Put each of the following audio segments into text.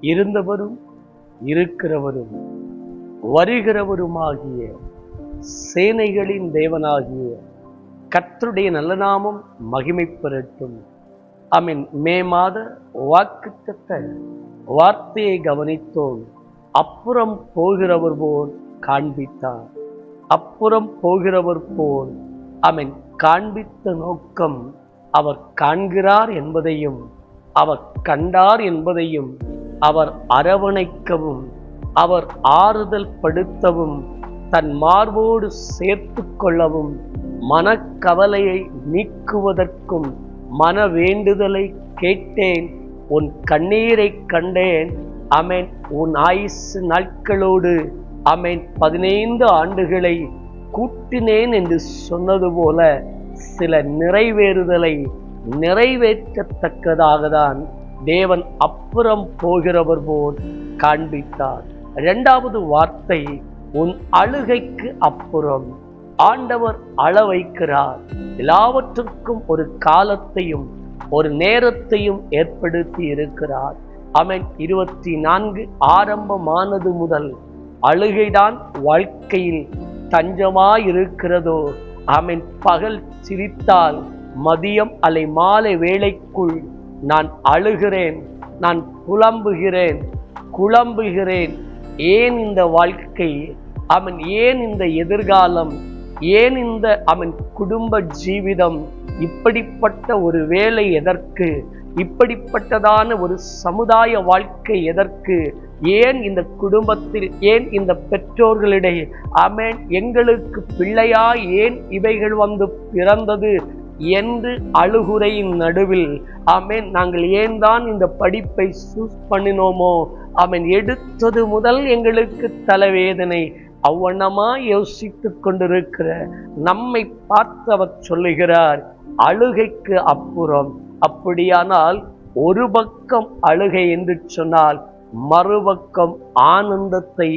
இருந்தவரும் இருக்கிறவரும் வருகிறவருமாகிய சேனைகளின் தேவனாகிய கர்த்தருடைய நல்ல நாமம் மகிமை பெறட்டும். ஆமென். மே மாத வாக்குத்தத்த வார்த்தையை கவனித்தோம். அப்புறம் போகிறவர் போல் காண்பித்தார். அப்புறம் போகிறவர் போல் ஆமென் காண்பித்த நோக்கம் அவர் காண்கிறார் என்பதையும் அவர் கண்டார் என்பதையும் அவர் அரவணைக்கவும் அவர் ஆறுதல் படுத்தவும் தன் மார்போடு சேர்த்து கொள்ளவும் மனக்கவலையை நீக்குவதற்கும் மன வேண்டுதலை கேட்டேன், உன் கண்ணீரை கண்டேன். ஆமென். உன் ஆயுசு நாட்களோடு ஆமென் 15 ஆண்டுகளை கூட்டினேன் என்று சொன்னது போல சில நிறைவேறுதலை நிறைவேற்றத்தக்கதாக தான் தேவன் அப்புறம் போகிறவர் போல் காண்பித்தார். இரண்டாவது வார்த்தை, உன் அழுகைக்கு அப்புறம் ஆண்டவர் அழ வைக்கிறார். எல்லாவற்றுக்கும் ஒரு காலத்தையும் ஒரு நேரத்தையும் ஏற்படுத்தி இருக்கிறார். ஆமென். 24 ஆரம்பமானது முதல் அழுகைதான் வாழ்க்கையில் தஞ்சமாயிருக்கிறதோ. ஆமென். பகல் சிரித்தால் மதியம் அலை மாலை வேளைக்குள் நான் அழுகிறேன், நான் குழம்புகிறேன். ஏன் இந்த வாழ்க்கை? ஆமென். ஏன் இந்த எதிர்காலம்? ஏன் இந்த குடும்ப ஜீவிதம்? இப்படிப்பட்ட ஒரு வேலை எதற்கு? இப்படிப்பட்டதான ஒரு சமுதாய வாழ்க்கை எதற்கு? ஏன் இந்த குடும்பத்தில், ஏன் இந்த பெற்றோர்களிடையே ஆமென் எங்களுக்கு பிள்ளையா ஏன் இவைகள் வந்து பிறந்தது என்று அழுகுறையின் நடுவில் ஆமென் நாங்கள் ஏன் தான் இந்த படிப்பை சூஸ் பண்ணினோமோ, ஆமென் எடுத்தது முதல் எங்களுக்கு தலைவேதனை. அவ்வண்ணமா யோசித்து கொண்டிருக்கிற நம்மை பார்த்து அவர் சொல்லுகிறார், அழுகைக்கு அப்புறம். அப்படியானால் ஒரு பக்கம் அழுகை என்று சொன்னால் மறுபக்கம் ஆனந்தத்தை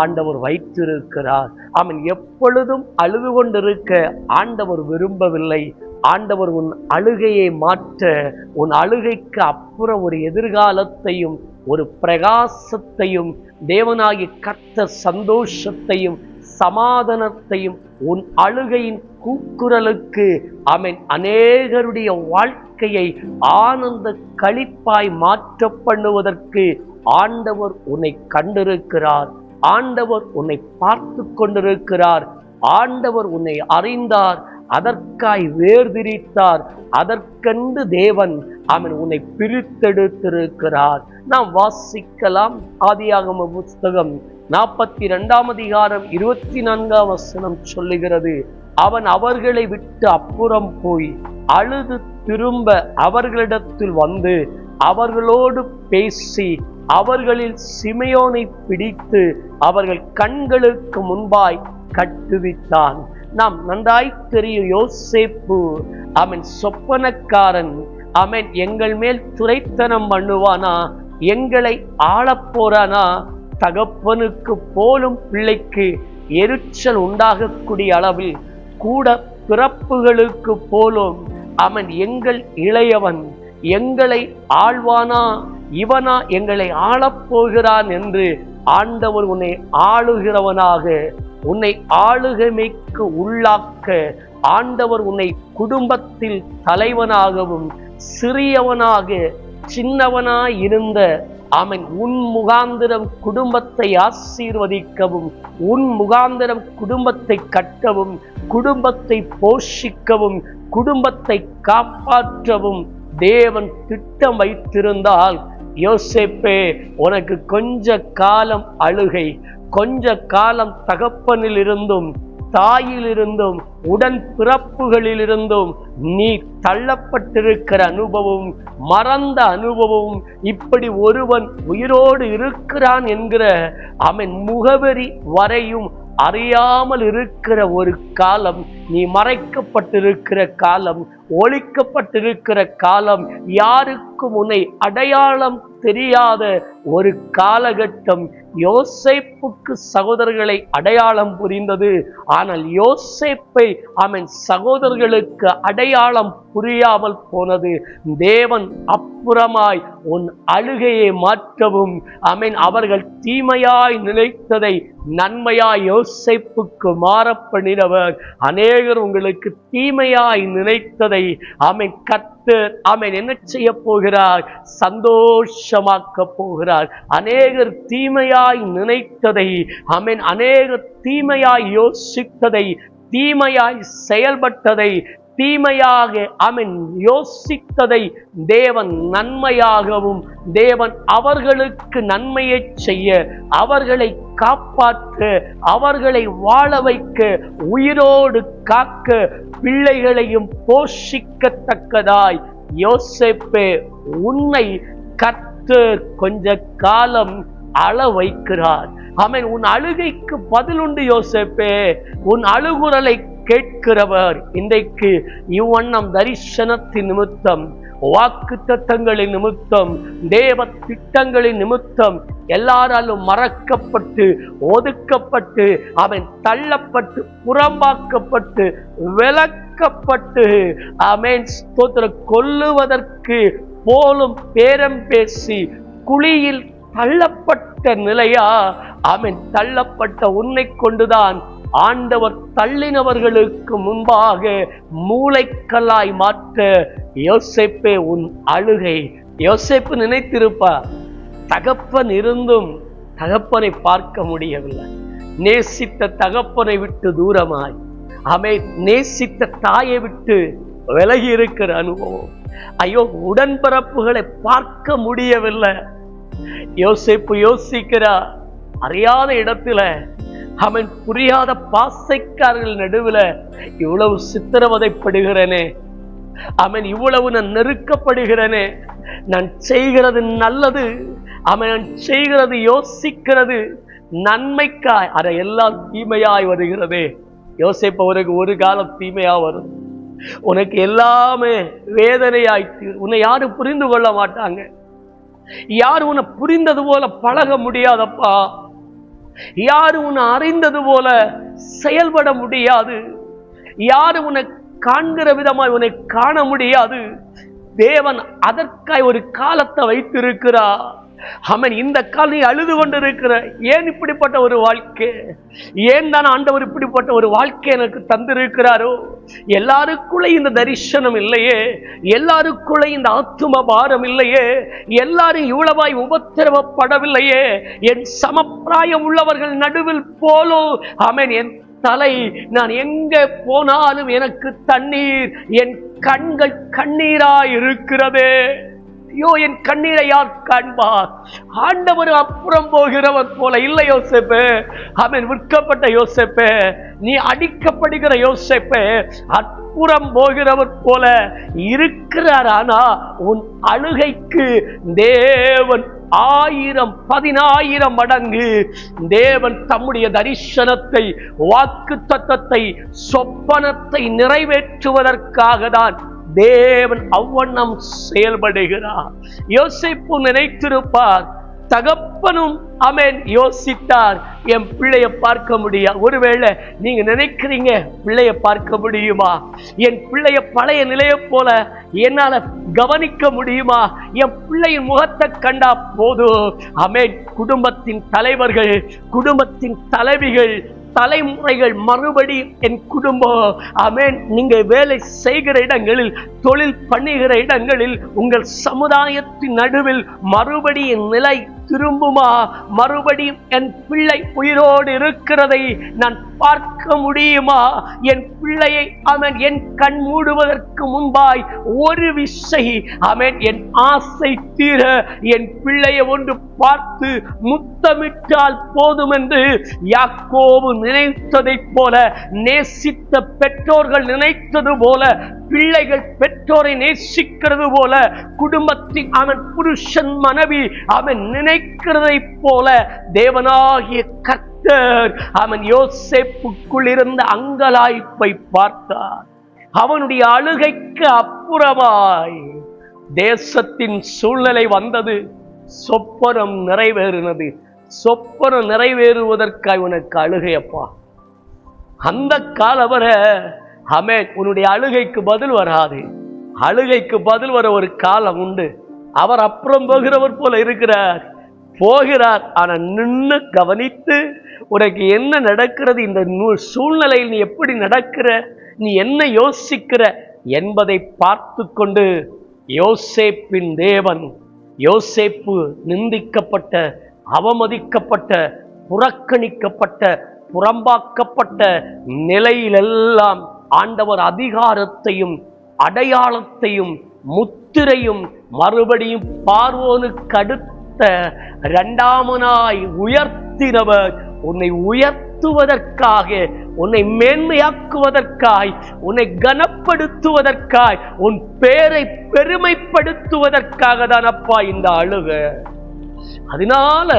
ஆண்டவர் வைத்திருக்கிறார். ஆமென். எப்பொழுதும் அழுது கொண்டிருக்க ஆண்டவர் விரும்பவில்லை. ஆண்டவர் உன் அழுகையை மாற்ற, உன் அழுகைக்கு அப்புறம் ஒரு எதிர்காலத்தையும் ஒரு பிரகாசத்தையும் தேவனாகிய கர்த்தர் சந்தோஷத்தையும் சமாதானத்தையும் உன் அழுகையின் கூக்குரலுக்கு ஆமென் அநேகருடைய வாழ்க்கையை ஆனந்த களிப்பாய் மாற்ற பண்ணுவதற்கு ஆண்டவர் உன்னை கண்டிருக்கிறார். ஆண்டவர் உன்னை பார்த்து கொண்டிருக்கிறார். ஆண்டவர் உன்னை அறிந்தார், அதற்காய் வேர்திரித்தார். அதற்கென்று தேவன் ஆமென் உன்னை பிரித்தெடுத்திருக்கிறார். நாம் வாசிக்கலாம். ஆதியாகம புஸ்தகம் 42ஆம் அதிகாரம் 24ஆம் வசனம் சொல்லுகிறது, அவன் அவர்களை விட்டு அப்புறம் போய் அழுது திரும்ப அவர்களிடத்தில் வந்து அவர்களோடு பேசி அவர்களில் சிமெயோனை பிடித்து அவர்கள் கண்களுக்கு முன்பாய் கட்டுவித்தான். நாம் நன்றாய் தெரியும், யோசேப்பு அவன் சொப்பனக்காரன். அவன் எங்கள் மேல் துரைத்தனம் பண்ணுவானா? எங்களை ஆளப்போறானா? தகப்பனுக்கு போலும் பிள்ளைக்கு எரிச்சல் உண்டாகக்கூடிய அளவில் கூட பிறப்புகளுக்கு போலும் அவன் எங்கள் இளையவன், எங்களை ஆழ்வானா? இவனா எங்களை ஆளப்போகிறான் என்று ஆண்டவர் உன்னை ஆளுகிறவனாக, உன்னை ஆளுகைமைக்கு உள்ளாக்க ஆண்டவர் உன்னை குடும்பத்தில் தலைவனாகவும் சிறியவனாக சின்னவனாய் இருந்த ஆமென் உன் முகாந்திரம் குடும்பத்தை ஆசீர்வதிக்கவும், உன் முகாந்திரம் குடும்பத்தை கட்டவும், குடும்பத்தை போஷிக்கவும், குடும்பத்தை காப்பாற்றவும் தேவன் திட்டம் வைத்திருந்தால், யோசேப்பே உனக்கு கொஞ்ச காலம் அழுகை, கொஞ்ச காலம் தகப்பனில் இருந்தும் தாயிலிருந்தும் உடன் பிறப்புகளிலிருந்தும் நீ தள்ளப்பட்டிருக்கிற அனுபவம், மறந்த அனுபவம், இப்படி ஒருவன் உயிரோடு இருக்கிறான் என்கிற அவன் முகவரி வரையும் அறியாமல் இருக்கிற ஒரு காலம், நீ மறைக்கப்பட்டிருக்கிற காலம், ஒழிக்கப்பட்டிருக்கிற காலம், யாருக்கும் உன்னை அடையாளம் தெரியாத ஒரு காலகட்டம். யோசேப்புக்கு சகோதரர்களை அடையாளம் புரிந்தது. ஆனால் யோசேப்பை சகோதரர்களுக்கு அடையாளம் புரியாமல் போனது. தேவன் அப்புறமாய் உன் அழுகையை மாற்றவும் அவர்கள் தீமையாய் நினைத்ததை நன்மையாய் யோசேப்புக்கு மாற பண்ணினவர். அநேகர் உங்களுக்கு தீமையாய் நினைத்ததை கர்த்தர் என்ன செய்ய போகிறார்? சந்தோஷமாக்க போகிறார். அநேகர் தீமையாய் நினைத்ததை அநேகர் தீமையாய் யோசித்ததை, தீமையாய் செயல்பட்டதை, தீமையாக யோசித்ததை தேவன் நன்மையாகவும், தேவன் அவர்களுக்கு நன்மையை செய்ய, அவர்களை காப்பாற்ற, அவர்களை வாழ வைக்க, உயிரோடு காக்க, பிள்ளைகளையும் போஷிக்கத்தக்கதாய் யோசேப்பே உன்னை கர்த்தர் கொஞ்ச காலம் அழ வைக்கிறார். உன் அழுகைக்கு பதிலுண்டு யோசேப்பே. உன் அழுகுரலை கேட்கிறவர். இன்றைக்கு இவ்வண்ணம் தரிசனத்தின் நிமித்தம், வாக்கு தத்தங்களின் நிமித்தம், தேவ திட்டங்களின் நிமித்தம் எல்லாராலும் மறக்கப்பட்டு, ஒதுக்கப்பட்டு, தள்ளப்பட்டு, புறம்பாக்கப்பட்டு, விலக்கப்பட்டு, கொல்லுவதற்கு போலும் பேரம் பேசி குழியில் தள்ளப்பட்ட நிலையா? தள்ளப்பட்ட உன்னை கொண்டுதான் ஆண்டவர் தள்ளினவர்களுக்கு முன்பாக மூளைக்கல்லாய் மாற்ற யோசேப்பே உன் அழுகை. யோசேப்பு நினைத்திருப்பா, தகப்பன் இருந்தும் தகப்பனை பார்க்க முடியவில்லை. நேசித்த தகப்பனை விட்டு தூரமாய், நேசித்த தாயை விட்டு விலகி இருக்கிற அனுபவம். ஐயோ, உடன்பிறப்புகளை பார்க்க முடியவில்லை. யோசேப்பு யோசிக்கிறா, அறியாத இடத்துல புரியாத பாசைக்காரர்கள் நடுவில் இவ்வளவு சித்திரவதைப்படுகிறேனே, இவ்வளவு நான் நெருக்கப்படுகிறேனே. நான் செய்கிறது நல்லது, நான் செய்கிறது யோசிக்கிறது நன்மைக்காய், அதை எல்லாம் தீமையாய் வருகிறதே. யோசேப்பு அவருக்கு ஒரு காலம் தீமையா வரும். உனக்கு எல்லாமே வேதனையாய்த்து. உன்னை யாரும் புரிந்து கொள்ள மாட்டாங்க. யாரும் உன்னை புரிந்தது போல பழக முடியாதப்பா. யாரும் உன்னை அறிந்தது போல செயல்பட முடியாது. யாரும் உன்னை காண்கிற விதமாய் உன்னை காண முடியாது. தேவன் அதற்காய் ஒரு காலத்தை வைத்திருக்கிறார். இந்த காலம் நீ அழுது கொண்டிருக்கிற, ஏன் இப்படிப்பட்ட ஒரு வாழ்க்கை? ஏன் தான் ஆண்டவர் இப்படிப்பட்ட ஒரு வாழ்க்கை எனக்கு தந்திருக்கிறாரோ? எல்லாருக்குள்ள இந்த தரிசனம் இல்லையே, எல்லாருக்குள்ள இந்த ஆத்தும பாரம் இல்லையே, எல்லாரும் இவ்வளவாய் உபத்திரவப்படவில்லையே. என் சமப்பிராயம் உள்ளவர்கள் நடுவில் போலோ என் தலை, நான் எங்க போனாலும் எனக்கு தண்ணீர், என் கண்கள் கண்ணீராய் இருக்கிறதே. ஐயோ, என் கண்ணீரை யார் காண்பார்? ஆண்டவர் அப்புறம் போகிறவர் போல இல்லை யோசேப்பே. விற்கப்பட்ட யோசேப்பே, நீ அடிக்கப்படுகிற யோசேப்பே, அப்புறம் போகிறவர் போல இருக்கிறார். ஆனா உன் அழுகைக்கு தேவன் 1000 10,000 மடங்கு தேவன் தம்முடைய தரிசனத்தை, வாக்கு தத்தத்தை, சொப்பனத்தை நிறைவேற்றுவதற்காக தான் தேவன் அவ்வண்ணம் செயல்படுகிறார். யோசிப்பு நினைத்திருப்பார், தகப்பனும் யோசித்தார், என் பிள்ளைய பார்க்க முடியாது. ஒருவேளை நீங்க நினைக்கிறீங்க, பிள்ளைய பார்க்க முடியுமா? என் பிள்ளைய பழைய நிலையை போல என்னால கவனிக்க முடியுமா? என் பிள்ளையின் முகத்தை கண்டா போதும். குடும்பத்தின் தலைவர்கள், குடும்பத்தின் தலைவிகள், தலைமுறைகள் மறுபடி என் குடும்பம், நீங்க வேலை செய்கிற இடங்களில், தொழில் பண்ணுகிற இடங்களில், உங்கள் சமுதாயத்தின் நடுவில் மறுபடியும் நிலை திரும்புமா? மறுபடியும் என் பிள்ளை உயிரோடு இருக்கிறதை நான் பார்க்க முடியுமா? என் பிள்ளையை என் கண் மூடுவதற்கு முன்பாய் ஒரு விசை என் ஆசை தீர என் பிள்ளையை ஒன்று பார்த்து முத்தமிட்டால் போதும் என்று யாக்கோபு நினைத்ததை போல, நேசித்த பெற்றோர்கள் நினைத்தது போல, பிள்ளைகள் பெற்றோரை நேசிக்கிறது போல, குடும்பத்தின் புருஷன் மனைவி நினைக்கிறதை போல தேவனாகிய கர்த்தர் யோசேப்புக்குள் இருந்த அங்கலாய்ப்பை பார்த்தார். அவனுடைய அழுகைக்கு அப்புறமாய் தேசத்தின் சூழ்நிலை வந்தது. சொப்பனம் நிறைவேறினது. சொப்பனம் நிறைவேறுவதற்காய் உனக்கு அழுகையப்பா. அந்த காலம் வர ஆமென், உன்னுடைய அழுகைக்கு பதில் வராது. அழுகைக்கு பதில் வர ஒரு காலம் உண்டு. அவர் அப்புறம் போகிறவர் போல இருக்கிறார், போகிறார். ஆனா நின்று கவனித்து உனக்கு என்ன நடக்கிறது, இந்த சூழ்நிலையில் நீ எப்படி நடக்கிற, நீ என்ன யோசிக்கிற என்பதை பார்த்து கொண்டு யோசேப்பின் தேவன், யோசேப்பு நிந்திக்கப்பட்ட, அவமதிக்கப்பட்ட, புறக்கணிக்கப்பட்ட, புறம்பாக்கப்பட்ட நிலையிலெல்லாம் ஆண்டவர் அதிகாரத்தையும் அடையாளத்தையும் முத்திரையும் மறுபடியும் பார்வோனுக்கு அடுத்த இரண்டாமனாய் உயர்த்தினவர். உன்னை உயர்த்துவதற்காக, உன்னை மேன்மையாக்குவதற்காய், உன்னை கனப்படுத்துவதற்காய், உன் பேரை பெருமைப்படுத்துவதற்காக தான் அப்பா இந்த அழுகை. அதனால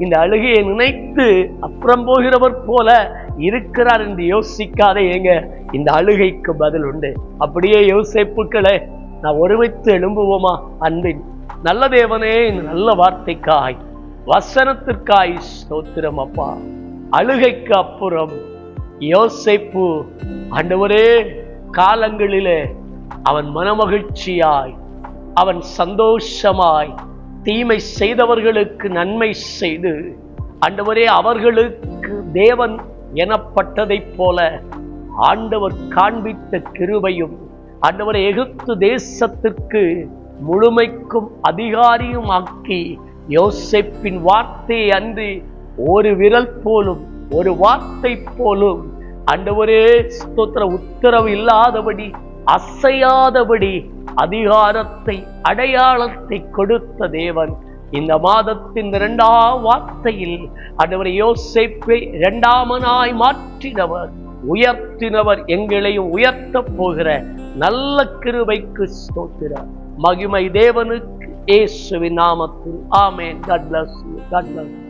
இந்த அழுகையை நினைத்து அப்புறம் போகிறவர் போல இருக்கிறார் என்று யோசிக்காதே. ஏங்க, இந்த அழுகைக்கு பதில் உண்டு. அப்படியே யோசேப்புக்களே, நான் ஒருமித்து எழும்புவோமா? அன்பின் நல்ல தேவனே, இந்த நல்ல வார்த்தைக்காய், வசனத்திற்காய் ஸ்தோத்திரம் அப்பா. அழுகைக்கு அப்புறம் யோசேப்பு ஆண்டவரே காலங்களிலே அவன் மனமகிழ்ச்சியாய், அவன் சந்தோஷமாய், தீமை செய்தவர்களுக்கு நன்மை செய்து ஆண்டவரே அவர்களுக்கு தேவன் எனப்பட்டதைப் போல ஆண்டவர் காண்பித்த கிருபையும், ஆண்டவரை எகிப்து தேசத்திற்கு முழுமைக்கும் அதிகாரியும் ஆக்கி யோசேப்பின் வார்த்தை அன்றி ஒரு விரல் போலும், ஒரு வார்த்தை போலும் ஆண்டவரே ஸ்தோத்திர உத்தரவு இல்லாதபடி, அசையாதபடி அதிகாரத்தை, அடையாளத்தை கொடுத்த தேவன் இந்த மாதத்தின் 2ஆம் வார்த்தையில் ஆண்டவரை யோசேப்பை 2ஆமனாய் மாற்றினவர், உயர்த்தினவர். எங்களையும் உயர்த்த போகிற நல்ல கிருபைக்கு ஸ்தோத்திரம். மகிமை தேவனுக்கு, இயேசுவின் நாமத்தில். ஆமென். God bless you. God bless you.